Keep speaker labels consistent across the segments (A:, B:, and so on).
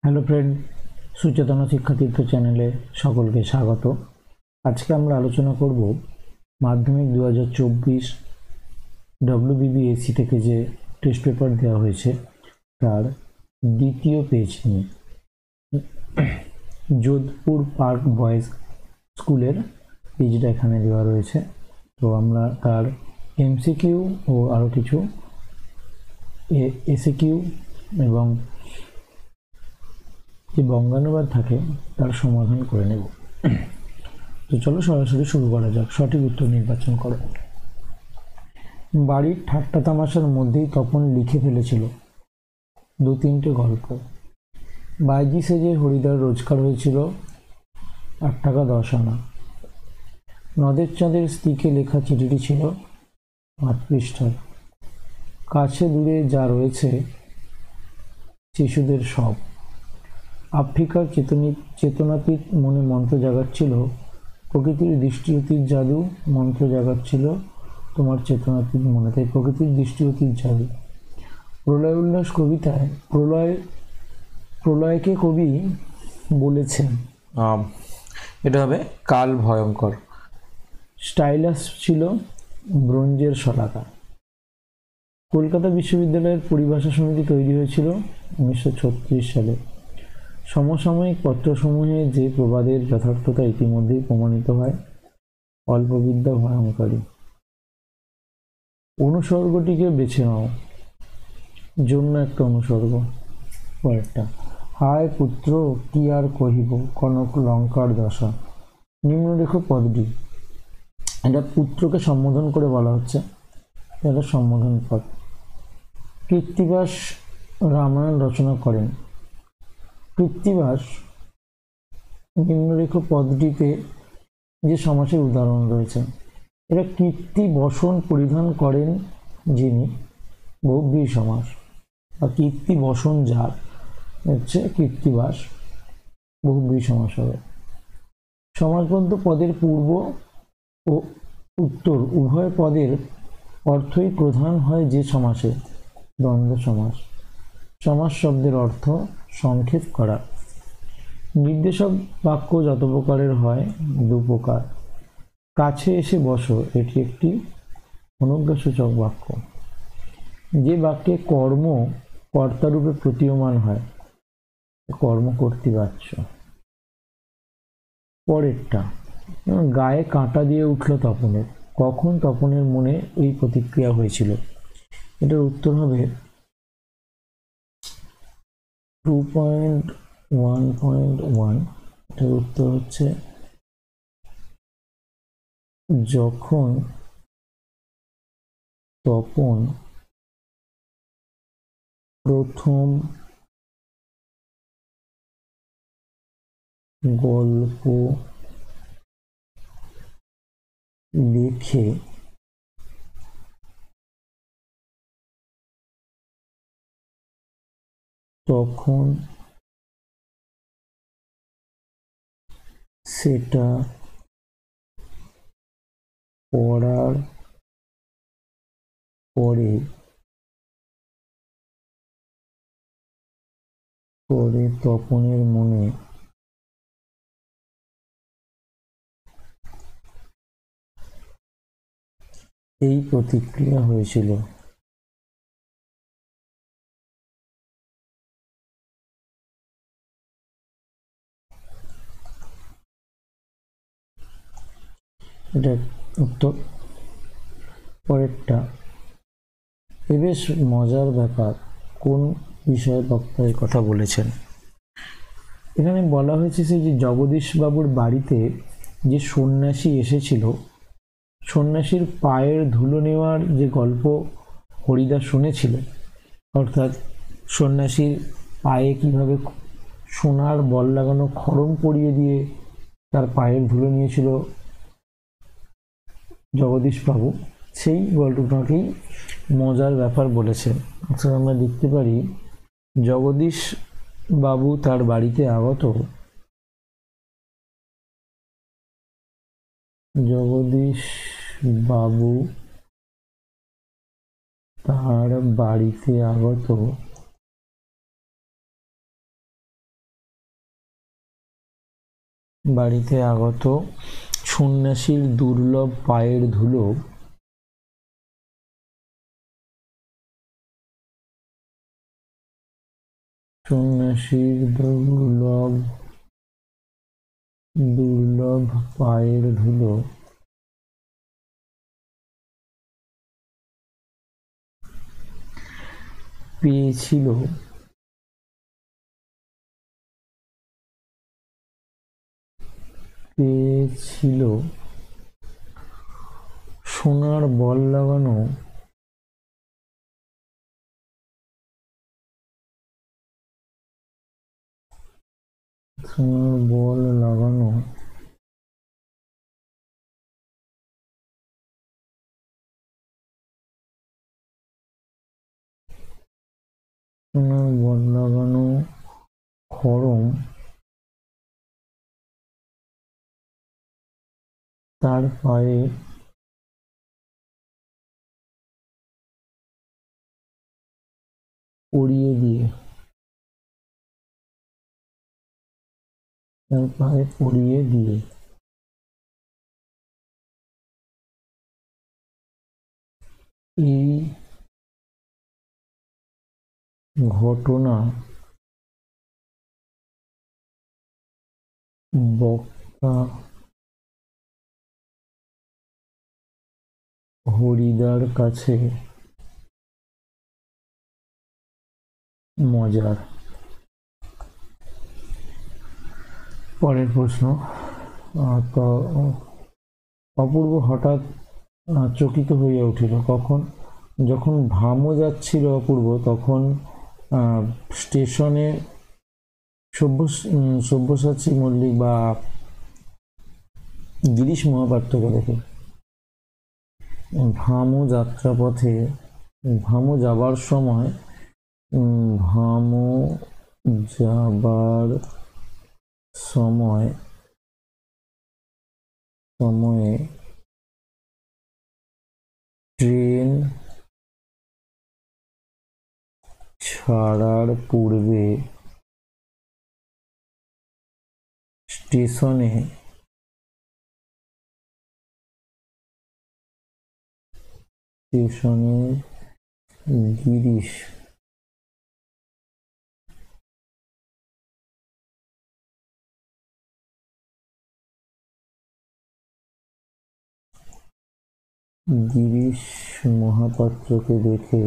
A: Hello friend, সুচেতনা শিক্ষাতীর্থ চ্যানেলে সকলকে স্বাগত। আজকে আমরা আলোচনা করব মাধ্যমিক 2024 WBBSC থেকে যে টেস্ট পেপার দেওয়া হয়েছে তার দ্বিতীয় পেজ নিয়ে। যোধপুর পার্ক বয়েজ স্কুলের পেজটা এখানে দেওয়া রয়েছে। তো আমরা তার এমসিকিউ ও আরও কিছু এসিকিউ এবং যে বঙ্গানুবাদ থাকে তার সমাধান করে নেব। তো চলো সরাসরি শুরু করা যাক। সঠিক উত্তর নির্বাচন করো। বাড়ির ঠাট্টা তামাশার মধ্যেই তপন লিখে ফেলেছিল 2-3টে গল্প। বাইজি সেজে হরিদার রোজগার হয়েছিল 8 টাকা 10 আনা। নদের চাঁদের স্ত্রীকে লেখা চিঠিটি ছিল 5 পৃষ্ঠার। কাছে দূরে যা রয়েছে শিশুদের সব। আফ্রিকার চেতনাতীত মনে মন্ত্র জাগাচ্ছিল প্রকৃতির দৃষ্টিঅতীত জাদু, মন্ত্র জাগাচ্ছিল তোমার চেতনাতীত মনে। তাই প্রকৃতির দৃষ্টিঅতীত জাদু। প্রলয় উল্লাস কবিতায় প্রলয়কে কবি বলেছেন
B: এটা হবে কাল ভয়ঙ্কর।
A: স্টাইলাস ছিল ব্রোঞ্জের শলাকা। কলকাতা বিশ্ববিদ্যালয়ের পরিভাষা সমিতি তৈরি হয়েছিল 1936 সালে। সমসাময়িক পত্রসমূহে যে প্রবাদের যথার্থতা ইতিমধ্যেই প্রমাণিত হয়, অল্পবিদ্যা ভয়ঙ্করী। অনুসর্গটিকে বেছে নাও। জন্য একটা অনুসর্গ। পরেরটা, হায় পুত্র কি আর কহিব, কনক লঙ্কার দশা। নিম্নরেখ পদটি, এটা পুত্রকে সম্বোধন করে বলা হচ্ছে, এটা সম্বোধন পদ। কৃত্তিবাস রামায়ণ রচনা করেন। কৃত্তিবাস নিম্নরেখ পদটিতে যে সমাসের উদাহরণ রয়েছে, এটা কীর্তি বসন পরিধান করেন যিনি, বহুব্রী সমাস। বা কীর্তি বসন যার হচ্ছে কৃত্তিবাস, বহুব্রী সমাস হবে। সমাসবদ্ধ পদের পূর্ব ও উত্তর উভয় পদের অর্থই প্রধান হয় যে সমাসে, দ্বন্দ্ব সমাস। সমাস শব্দের অর্থ সংক্ষেপ করা। নির্দেশক বাক্য যত প্রকারের হয় 2 প্রকার। কাছে এসে বসো, এটি একটি অনুজ্ঞাসূচক বাক্য। যে বাক্যে কর্ম কর্তারূপে প্রতীয়মান হয়, কর্মকর্তৃবাচ্য। পরেরটা, গায়ে কাঁটা দিয়ে উঠল তপনের। কখন তপনের মনে এই প্রতিক্রিয়া হয়েছিল? এটার উত্তর হবে 2.1.1। এটার উত্তর হচ্ছে যখন তপন প্রথম গল্প লেখে তখন সেটা পড়ার পরে তপনের মনে এই প্রতিক্রিয়া হয়েছিল। এটা উত্তর। পরেরটা, এ বেশ মজার ব্যাপার, কোন বিষয়ে বক্তা এই কথা বলেছেন? এখানে বলা হয়েছে যে জগদীশবাবুর বাড়িতে যে সন্ন্যাসী এসেছিল, সন্ন্যাসীর পায়ের ধুলো নেওয়ার যে গল্প হরিদা শুনেছিল, অর্থাৎ সন্ন্যাসীর পায়ে কিভাবে সোনার বল লাগানো খড়ম পরিয়ে দিয়ে তার পায়ের ধুলো নিয়েছিল জগদীশবাবু, সেই গল্পটাকেই মজার ব্যাপার বলেছে। অর্থাৎ আমরা দেখতে পারি জগদীশ বাবু তার বাড়িতে আগত, জগদীশ বাবু তার বাড়িতে আগত বাড়িতে আগত সন্ন্যাসীর দুর্লভ পায়ের ধুলো সন্ন্যাসীর দুর্লভ পায়ের ধুলো পেয়েছিল সোনার বল লাগানো খড়ম তার পায়ে পরিয়ে দিয়ে এই ঘটনা বক্তা হরিদার কাছে মজার। পরের প্রশ্ন, তো অপূর্ব হঠাৎ চকিত হইয়া উঠিল। কখন? যখন ভামো যাচ্ছিল অপূর্ব, তখন স্টেশনে সব্যসাচী মল্লিক বা গিরিশ মহাপাত্রকে দেখে। ভামো যাবার সময়ে ট্রেন ছাড়ার পূর্বে স্টেশনে গিরিশ মহাপাত্রকে দেখে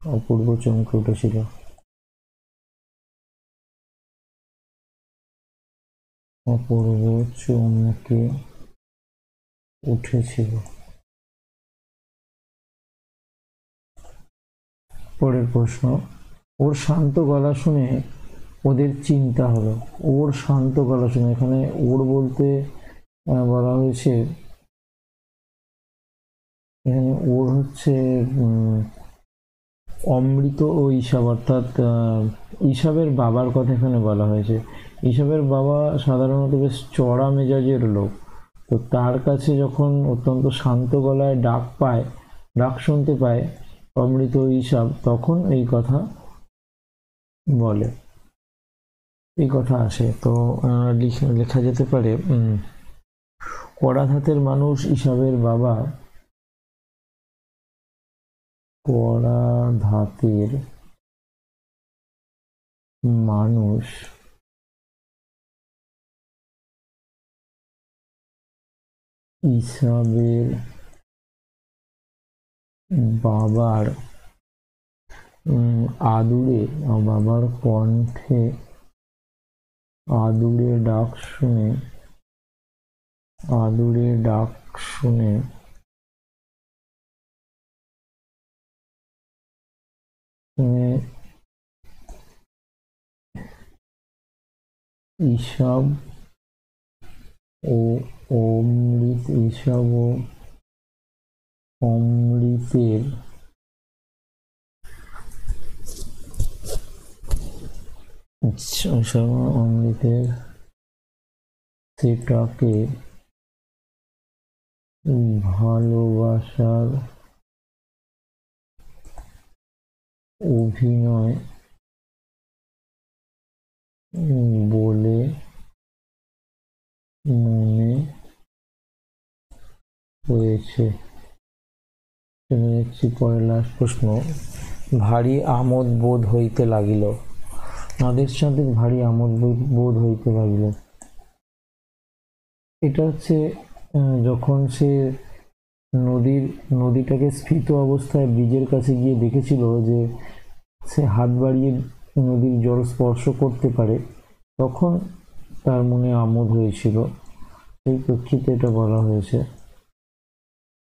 A: অপূর্ব চমকে উঠেছিল। পরের প্রশ্ন, ওর শান্ত গলা শুনে ওদের চিন্তা হলো। ওর শান্ত গলা শুনে, এখানে ওর বলতে বলা হয়েছে, এখানে ওর হচ্ছে অমৃত ও ঈশাব, অর্থাৎ ঈশাবের বাবার কথা এখানে বলা হয়েছে। ঈশাবের বাবা সাধারণত বেশ চড়া মেজাজের লোক, তো তার কাছে যখন অত্যন্ত শান্ত গলায় ডাক শুনতে পায় অমৃত ও ঈশাব, তখন এই কথা বলে, এই কথা আসে। তো লেখা যেতে পারে, কড়া ধাতের মানুষ ঈশাবের বাবা, কড়া ধাতের মানুষ ঈশাবের বাবার বাবার কণ্ঠে আদুরে ডাক শুনে ঈশাব ও অমৃতের সেটাকে ভালোবাসার অভিনয় বলে মনে হয়েছে। দেখছি পরের লাস্ট প্রশ্ন। ভারী আমোদ বোধ হইতে লাগিল। নদের সাথে ভারী আমোদ বোধ হইতে লাগিল, এটা হচ্ছে যখন সে নদীটাকে স্ফীত অবস্থায় ব্রিজের কাছে গিয়ে দেখেছিল যে সে হাত বাড়িয়ে নদীর জল স্পর্শ করতে পারে, তখন তার মনে আমোদ হয়েছিল, সেই প্রেক্ষিতে এটা বলা হয়েছে।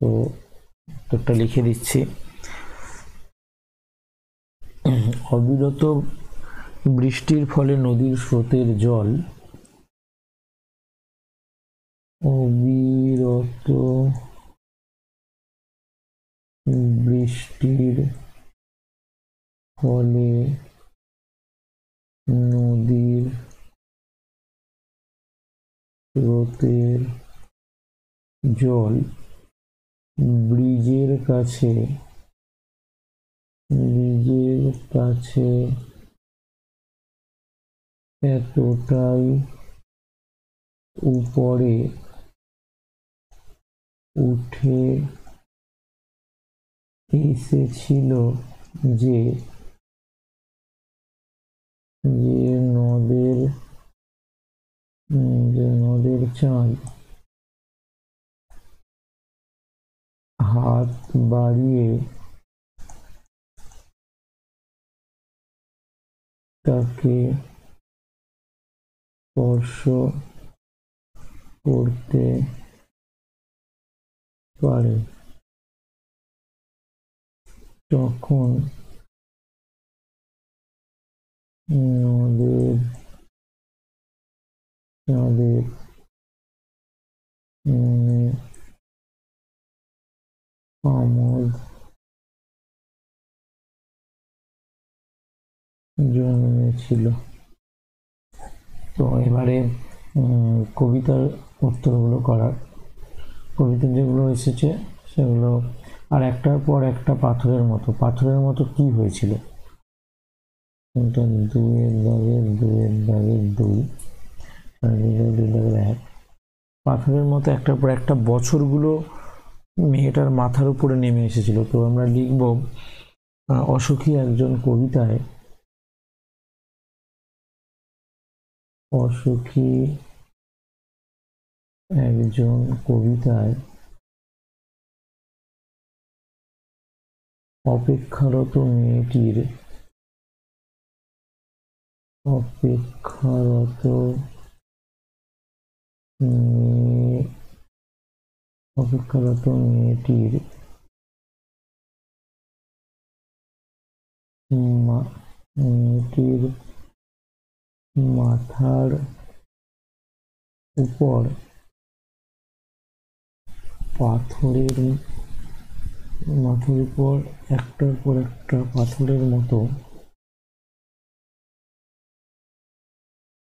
A: তো উত্তরটা লিখে দিচ্ছি। অবিরত বৃষ্টির ফলে নদীর স্রোতের জল অবিরত বৃষ্টির ফলে নদীর স্রোতের জল ব্রিজের কাছে এতটাই উপরে উঠে এসেছিল যে নদের চাঁদ হাত বাড়িয়ে তাকে স্পর্শ করতে পারে, তখন নদের চাঁদের মনে আমোদ জন্মেছিল। তো এবারে কবিতার উত্তরগুলো করার। কবিতার যেগুলো এসেছে সেগুলো, আর একটার পর একটা পাথরের মতো কি হয়েছিল, এটা দুয়ের দাগের দুই, দুই দাগের এক। পাথরের মতো একটার পর একটা বছরগুলো মেয়েটার মাথার উপরে নেমে এসেছিল। তো আমরা লিখব অসুখী একজন কবিতায়, অসুখী একজন কবিতায় অপেক্ষারত মেয়েটির মেয়েটির মাথার উপর একটার পর একটা পাথরের মতো,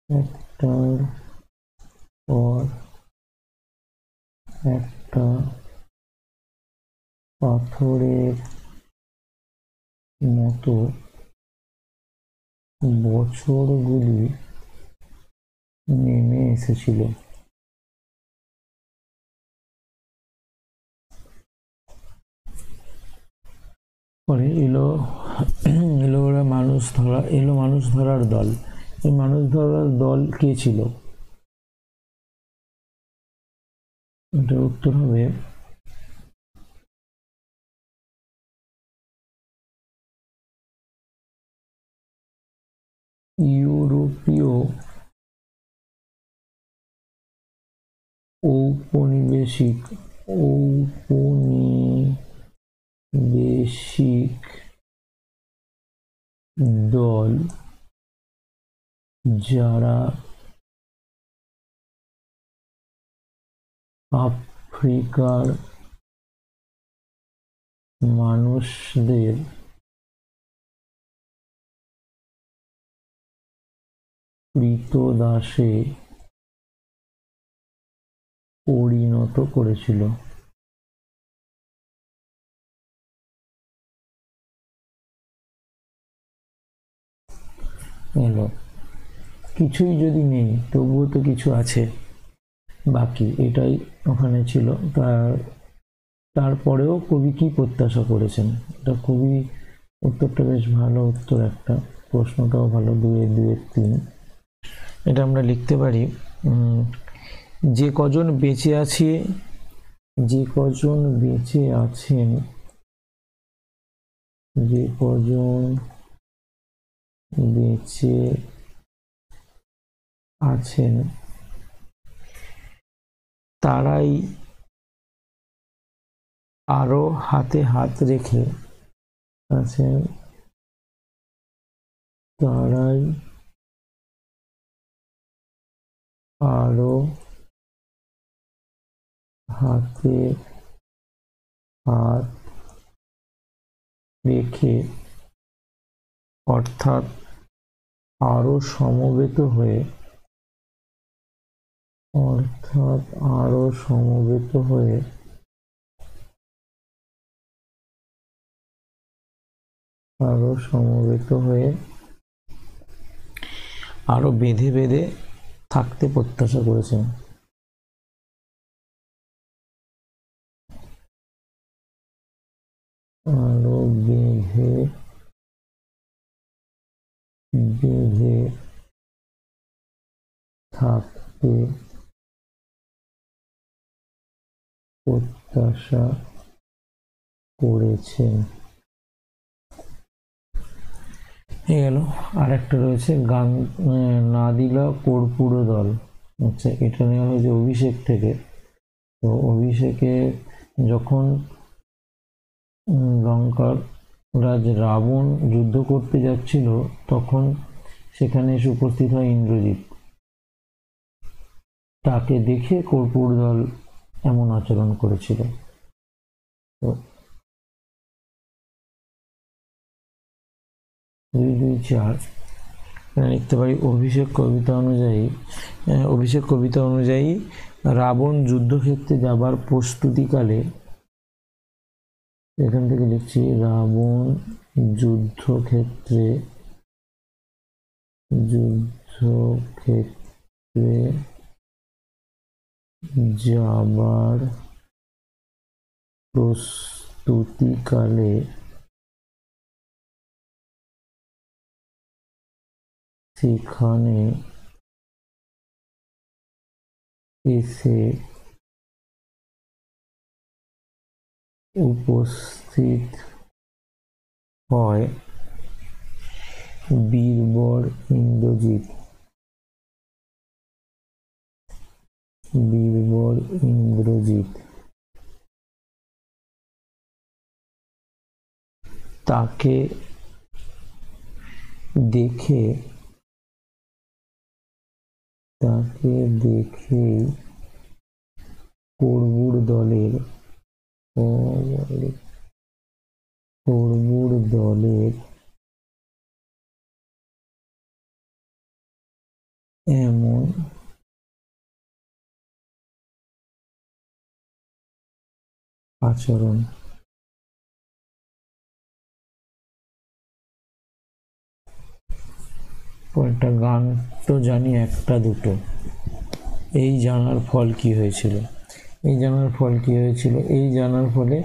A: একটার পর একটা পাথরের মতো বছরগুলি নেমে এসেছিল। পরে এলো মানুষ ধরার দল। এই মানুষ ধরার দল কে ছিল? এটার উত্তর হবে ইউরোপীয় ঔপনিবেশিক দল, যারা আফ্রিকার মানুষদের ক্রীতদাসে পরিণত করেছিল। এলো। কিছুই যদি নেই তবুও তো কিছু আছে বাকি, এটাই ওখানে ছিল। তারপরেও কবি কি প্রত্যাশা করেছেন, এটা খুবই, উত্তরটা বেশ ভালো উত্তর একটা, প্রশ্নটাও ভালো, 2-2-3। এটা আমরা লিখতে পারি যে কজন বেঁচে আছে, যে কজন বেঁচে আছেন, যে কজন বেঁচে আছেন তারাই আরো হাতে হাত রেখে আছেন, তারাই আরো হাতে হাত রেখে, অর্থাৎ আরো সমবেত হয়ে, অর্থাৎ আরো সমবেত হয়ে আরো সমবেত হয়ে আরো বেঁধে বেঁধে থাকতে প্রত্যাশা করেছেন। আরো বেঁধে বেঁধে থাকতে প্রত্যাশা করেছেন। গেল। আর একটা রয়েছে গান না দিলা কর্পূর দল। আচ্ছা, এটা নেওয়া হয়েছে অভিষেক থেকে। তো অভিষেকে যখন লঙ্কার রাজ রাবণ যুদ্ধ করতে যাচ্ছিল, তখন সেখানে এসে উপস্থিত হয় ইন্দ্রজিৎ। তাকে দেখে কর্পূর দল এমন আচরণ করেছিল। তো 2-2-4 লিখতে পারি অভিষেক কবিতা অনুযায়ী রাবণ যুদ্ধক্ষেত্রে যাবার প্রস্তুতিকালে, এখান থেকে লিখছি রাবণ যুদ্ধক্ষেত্রে যাবার প্রস্তুতিকালে সেখানে এসে উপস্থিত হয় বীরবর ইন্দ্রজিৎ। তাকে দেখে কর্পূর দলের এমন আচরণ। একটা গান তো জানি একটা দুটো। এই জানার ফল কি হয়েছিল, এই জানার ফলে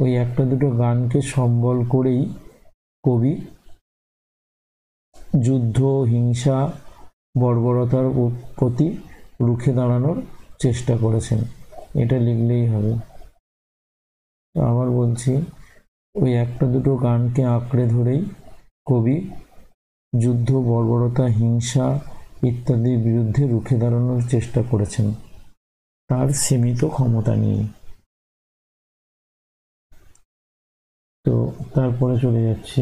A: ওই একটা দুটো গানকে সম্বল করেই কবি যুদ্ধ, হিংসা, বর্বরতার প্রতি রুখে দাঁড়ানোর চেষ্টা করেছেন। এটা লিখলেই হবে। আবার বলছি, ওই একটা দুটো গানকে আঁকড়ে ধরেই কবি যুদ্ধ, বর্বরতা, হিংসা ইত্যাদির বিরুদ্ধে রুখে দাঁড়ানোর চেষ্টা করেছেন তার সীমিত ক্ষমতা নিয়ে। তো তারপরে চলে যাচ্ছি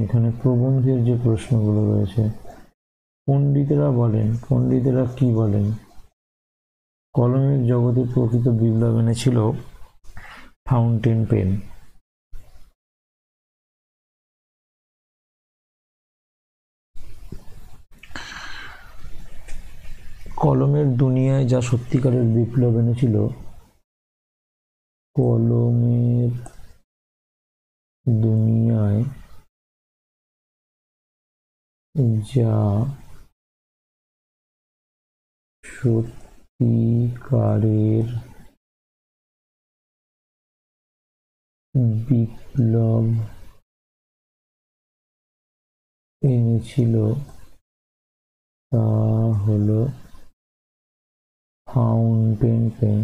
A: এখানে প্রবন্ধের যে প্রশ্নগুলো রয়েছে। পণ্ডিতেরা কি বলেন? কলমের জগতে প্রকৃত বিপ্লব এনেছিল ফাউন্টেন পেন। কলমের দুনিয়ায় যা সত্যিকারের বিপ্লব এনেছিল, কলমের দুনিয়ায় যা সত্যিকারের বিপ্লব এনেছিল তা হলো ফাউন্টেন পেন।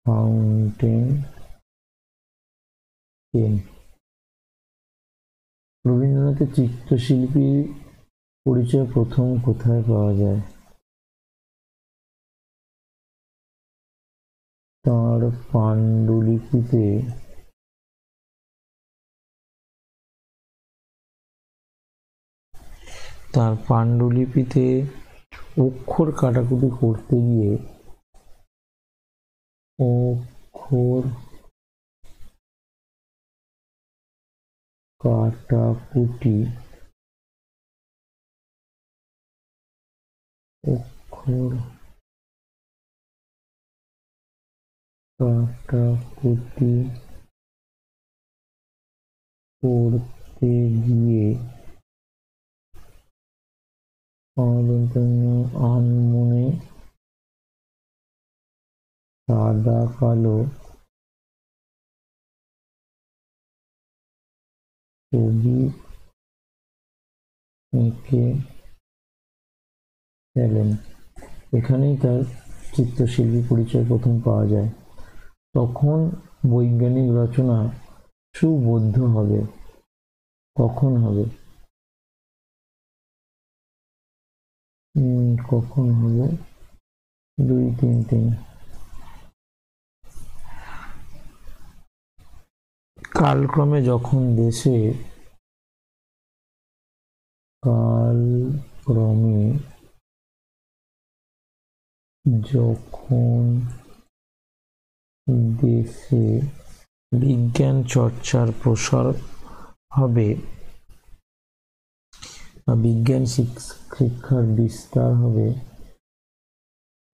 A: Fountain pen. রবীন্দ্রনাথের চিত্রশিল্পীর পরিচয় প্রথম কোথায় পাওয়া যায়? তাঁর পাণ্ডুলিপিতে। তার পাণ্ডুলিপিতে অক্ষর কাটাকুটি করতে গিয়ে অক্ষর কাটাকুটি অক্ষর কাটাকুটি করতে গিয়ে আনমনে সাদা কালো ছবি এঁকে ফেলেন। এখানেই তার চিত্রশিল্পী পরিচয় প্রথম পাওয়া যায়। তখন বৈজ্ঞানিক রচনা সুবোধ্য হবে। কখন হবে? কখন হবে? 2-3-3। কালক্রমে যখন দেশে বিজ্ঞান চর্চার প্রসার হবে, বিজ্ঞান শিক্ষার বিস্তার হবে,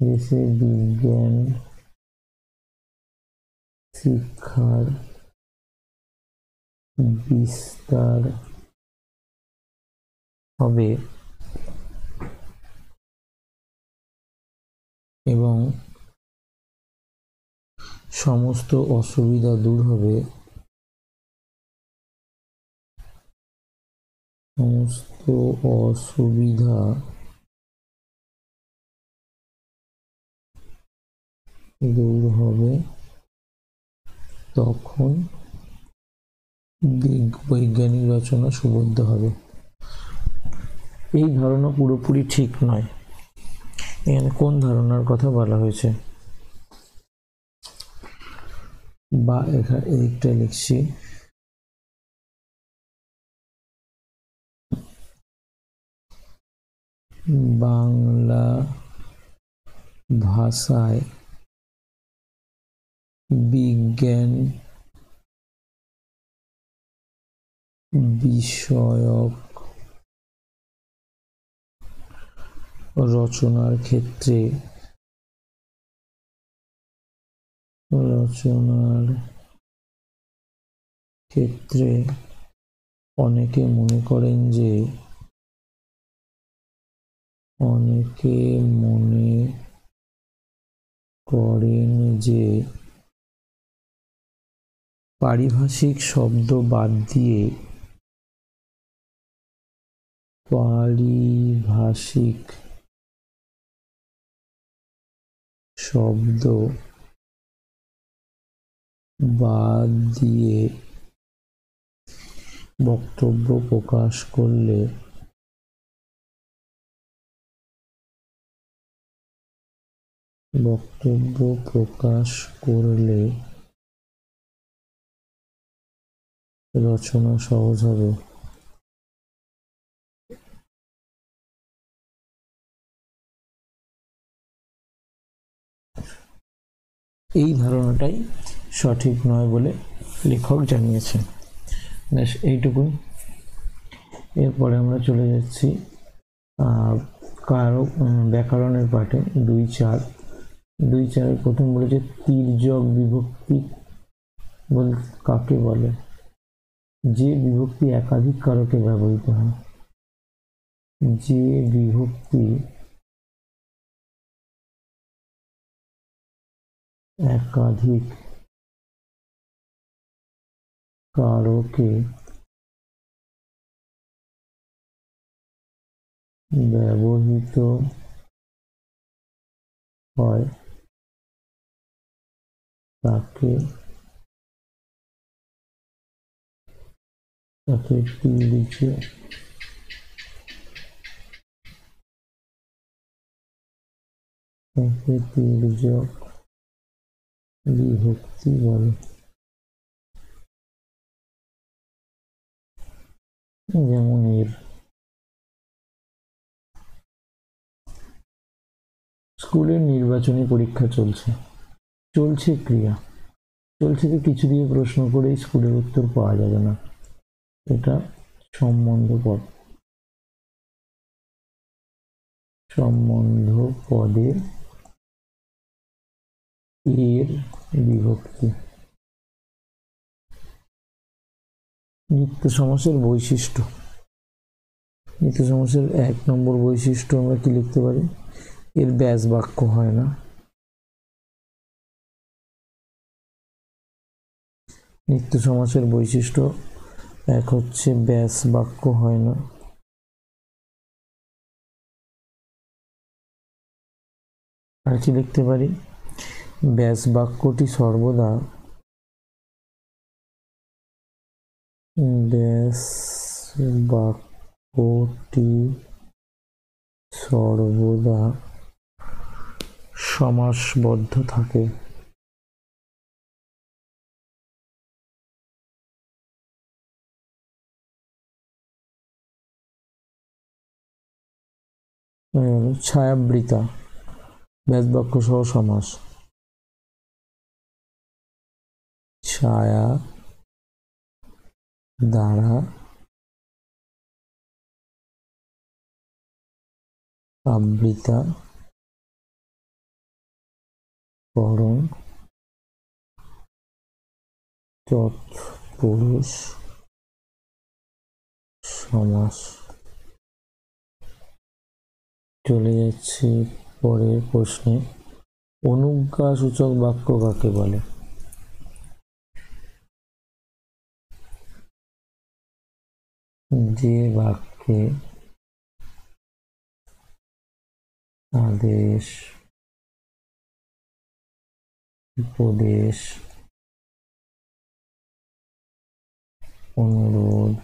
A: দেশে বিজ্ঞান শিক্ষার বিস্তার হবে এবং সমস্ত অসুবিধা দূর হবে, সমস্ত অসুবিধা দূর হবে, তখন বৈজ্ঞানিক রচনা সুবোধ্য হবে। এই ধারণা পুরোপুরি ঠিক নয়। এখানে কোন ধারণার কথা বলা হয়েছে? বা এখানে এদিকটা লিখছি, বাংলা ভাষায় বিজ্ঞান বিষয়ক রচনার ক্ষেত্রে অনেকে মনে করেন যে পারিভাষিক শব্দ বাদ দিয়ে বক্তব্য প্রকাশ করলে রচনা সহজ হবে। এই ধারণাটাই সঠিক নয় বলে লেখক জানিয়েছেন। এইটুকুই। এরপরে আমরা চলে যাচ্ছি ব্যাকরণের পাঠে 2-4 প্রথম বলেছে তির্যক বিভক্তি কাকে বলে? যে বিভক্তি একাধিক কারকে ব্যবহৃত হয়, যে বিভক্তি একাধিক কারকে ব্যবহৃত হয় তাকে তির্যক বিভক্তি বলে। যেমন এর স্কুলের নির্বাচনী পরীক্ষা চলছে, চলছে ক্রিয়া, চলছেকে কিছু দিয়ে প্রশ্ন করেই স্কুলের উত্তর পাওয়া যাবে না, এটা সম্বন্ধ পদ, সম্বন্ধ পদের এর বিভক্তি। নিত্য সমাসের বৈশিষ্ট্য, নিত্য সমাসের 1 নম্বর বৈশিষ্ট্য আমরা কি লিখতে পারি? এর ব্যাস বাক্য হয় না। নিত্য সমাসের বৈশিষ্ট্য 1 হচ্ছে ব্যাস বাক্য হয় না। আর কি লিখতে পারি? ব্যাস বাক্যটি সর্বদা ব্যাস বাক্যটি সর্বদা সমাসবদ্ধ থাকে। ছায়াবৃতা ব্যাস বাক্য সহ সমাস, ছায়া দ্বারা আবৃতা করণ তৎপুরুষ সমাস। চলে যাচ্ছি পরের প্রশ্নে। অনুজ্ঞাসূচক বাক্য কাকে বলে? যে বাক্যে আদেশ, উপদেশ, অনুরোধ,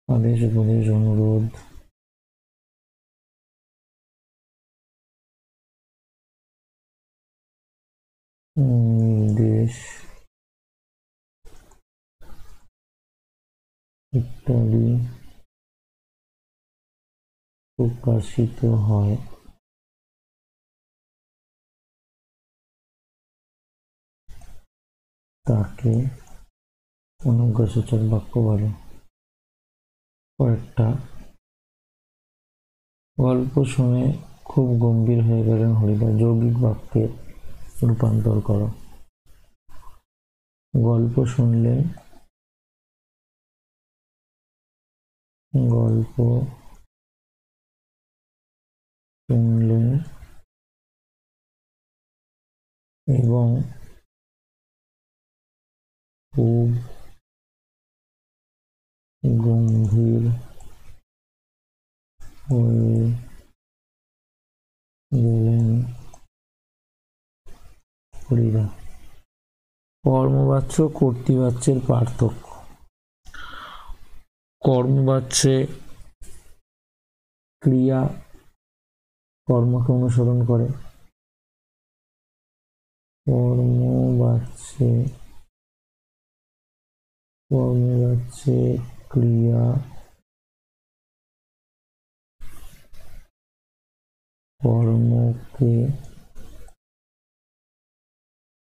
A: আদেশ, উপদেশ, অনুরোধ, নির্দেশ ইত্যাদি প্রকাশিত হয় তাকে অনুজ্ঞাসূচক বাক্য বলে। কয়েকটা গল্প শুনে খুব গম্ভীর হয়ে গেলেন হরিদা, যৌগিক বাক্যে রূপান্তর করো। গল্প শুনলেন, গল্প শুনলেন এবং খুব গম্ভীর হয়ে গেলেন হরিদা। কর্মবাচ্য কর্তৃবাচ্যের পার্থক্য। কর্মবাচ্যে ক্রিয়া কর্মকে অনুসরণ করে, কর্মবাচ্যে ক্রিয়া কর্মকে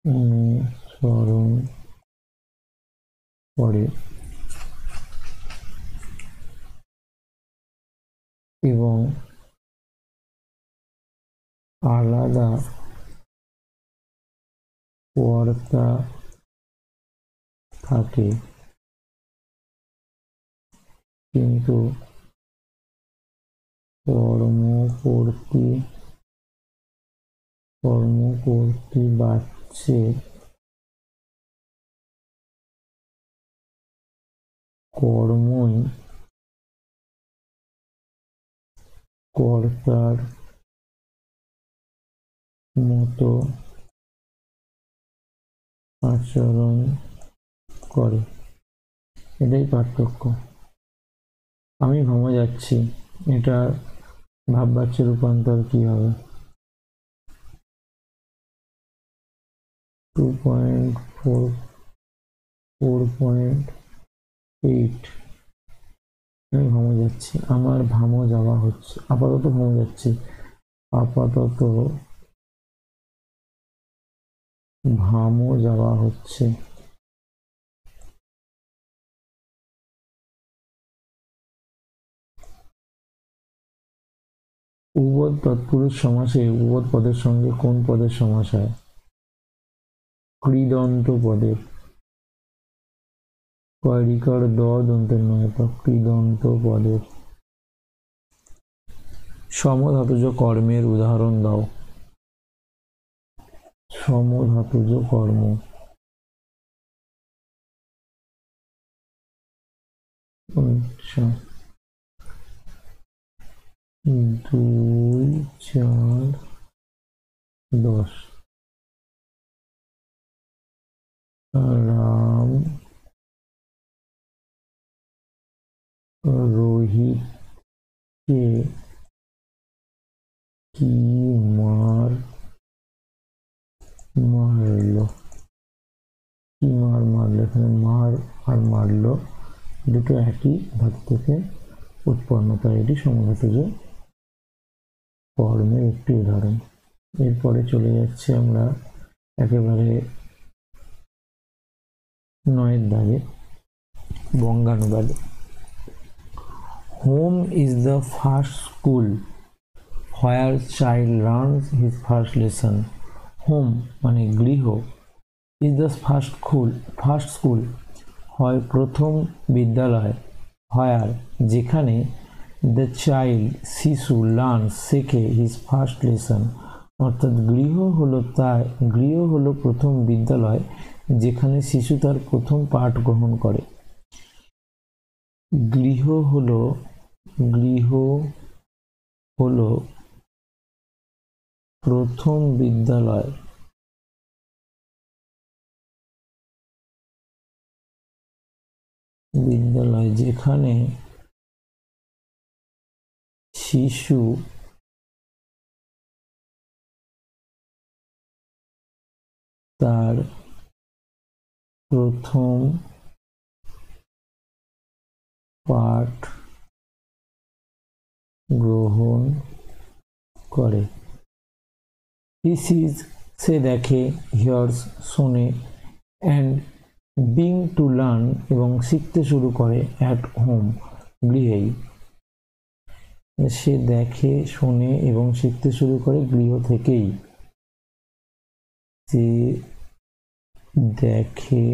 A: অনুসরণ করে এবং আলাদা কর্তা থাকে, কিন্তু কর্ম করতে বাচ্চে কর্মই কর্তার মতো আচরণ করে। এটাই পার্থক্য। আমি ভ্রমে যাচ্ছি, এটা ভাব বাচ্যের রূপান্তর কি হবে? 2.4.8। আমি ভ্রমে যাচ্ছি, আমার ভামো যাওয়া হচ্ছে, আপাতত ভ্রমে যাচ্ছি, আপাতত ভামো যাওয়া হচ্ছে। উভয় তৎপুরুষ সমাসে উভয় পদের সঙ্গে কোন পদের সমাস হয়? কৃদন্ত পদের। কয়রিকার দ দন্তের নয়, কৃদন্ত পদের। সমধাতুজ কর্মের উদাহরণ দাও। সমধাতুজ কর্ম। আচ্ছা, 2, 4, 10। রাম রোহিতকে কি মারলো? কি মারলো? এখানে মার আর মারলো দুটো একই ধাতু থেকে উৎপন্ন, তাই এটি সমধাতুজ কর্মের একটি উদাহরণ। এরপরে চলে যাচ্ছে আমরা একেবারে 9 দাগে, বঙ্গানুবাদে। Home is the first school where child learns his first lesson. Home মানে গৃহ, ইজ দ্য ফার্স্ট স্কুল হয় প্রথম বিদ্যালয়, হোয়ার যেখানে, দ্য চাইল্ড শিশু লার্নস শেখে, হিজ ফার্স্ট লেসন অর্থাৎ গৃহ হলো প্রথম বিদ্যালয় যেখানে শিশু তার প্রথম পাঠ গ্রহণ করে। গৃহ হলো প্রথম বিদ্যালয় যেখানে শিশু তার প্রথম পাঠ গ্রহণ করে। হি সিজ সে দেখে, হিয়ার্স শোনে, অ্যান্ড বিং টু লার্ন এবং শিখতে শুরু করে, অ্যাট হোম গৃহেই। সে দেখে, শোনে এবং শিখতে শুরু করে গৃহ থেকেই। সে দেখে,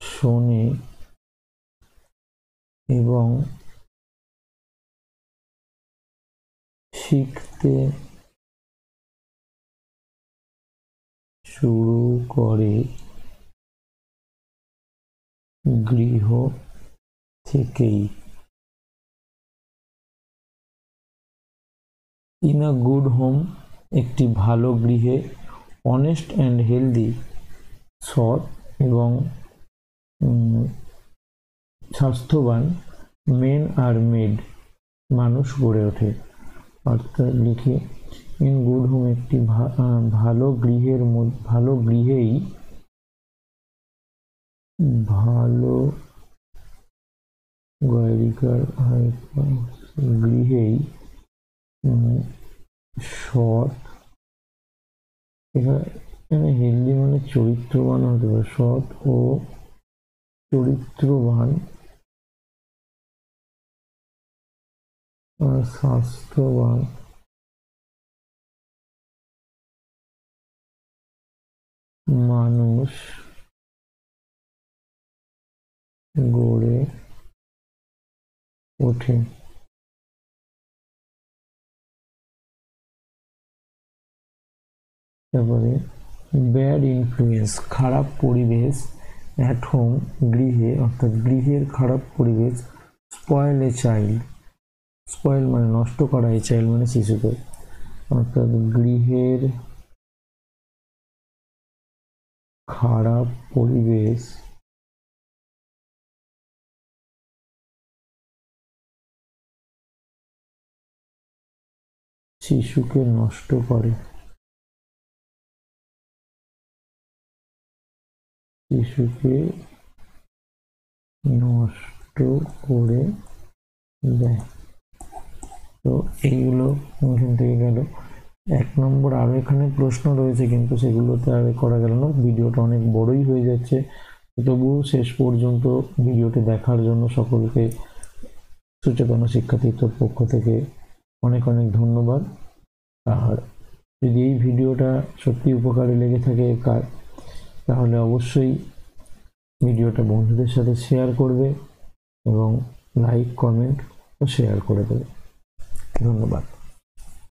A: শোনে এবং শিখতে শুরু করে গৃহ থেকেই। ইন আ গুড হোম একটি ভালো গৃহে, অনেস্ট অ্যান্ড হেলদি সৎ এবং স্বাস্থ্যবান মেন আর মেড মানুষ গড়ে ওঠে। অর্থাৎ লিখি, ইন গুড হোম একটি ভালো গৃহেই সৎ, এখানে হেলদি মানে চরিত্রবান হতে পারে, সৎ ও চরিত্রবান আর স্বাস্থ্যবান মানুষ গড়ে ওঠে। তারপরে ব্যাড ইনফ্লুয়েন্স, খারাপ পরিবেশ, অ্যাট হোম, গৃহে, অর্থাৎ গৃহের খারাপ পরিবেশ, স্পয়েল এ চাইল্ড, স্পয়েল মানে নষ্ট করা, এ চাইল্ড মানে শিশুকে, অর্থাৎ গৃহের খারাপ পরিবেশ শিশুকে নষ্ট করে, শিশুকে নষ্ট করে দেয়। তো এইগুলো এখান থেকে গেল। 1 নম্বর আরও এখানে প্রশ্ন রয়েছে, কিন্তু সেগুলোতে আর করা গেল না, ভিডিওটা অনেক বড়ই হয়ে যাচ্ছে। তবুও শেষ পর্যন্ত ভিডিওটি দেখার জন্য সকলকে সুচেতন শিক্ষাতীর্থর পক্ষ থেকে অনেক অনেক ধন্যবাদ। আর যদি এই ভিডিওটা সত্যি উপকারে লেগে থাকে তাহলে অবশ্যই ভিডিওটা বন্ধুদের সাথে শেয়ার করবে এবং লাইক, কমেন্ট ও শেয়ার করে দেবে। ধন্যবাদ।